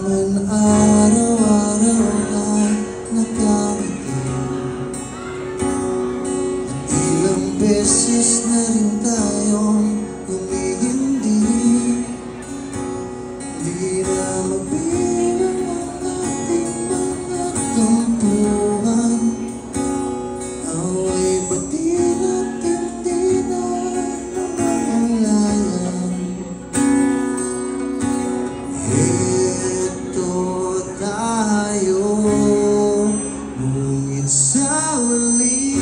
man araw-araw na nakamiti, at ilang beses na rin tayong humihindi. Di na mabilang ang ating mga tampuhan, away batin at hindi na namamalayan. Ito tayo, ngunit sa huli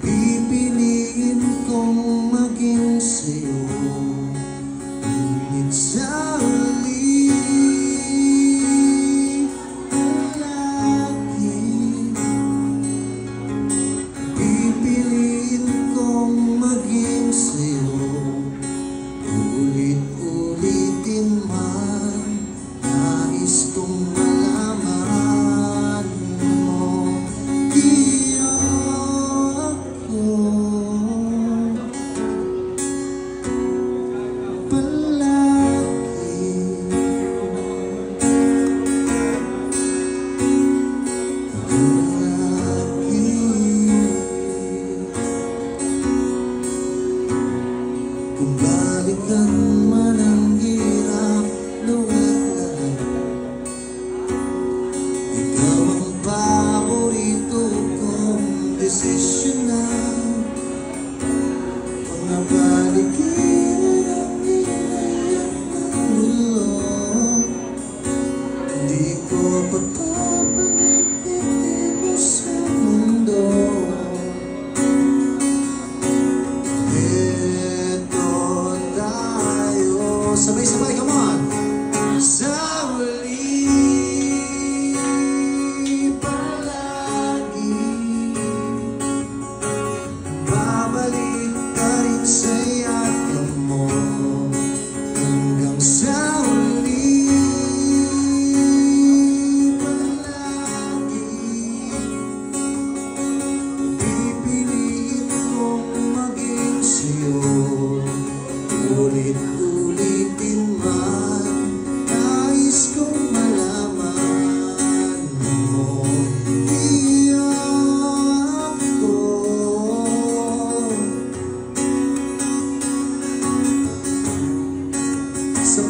pipiliin kong maging sa'yo. Ngunit sa huli, palagi pipiliin kong maging sa'yo. Ulit-ulitin man, nais kong malaman mo, di ako kung balikan man ang hirap luwag-lag, ikaw ang paborito kong desisyon na. Mga balikin ang hinayang ng ulo, hindi ko pagpapalitin mo sa mundo. Sabay-sabay, come on! Sa huli, palagi babalik ka rin sa yakap mo. Hanggang sa huli, palagi pipiliin kong maging sa'yo. Ulit-ulitin man, nais kong malaman mo, di ako sa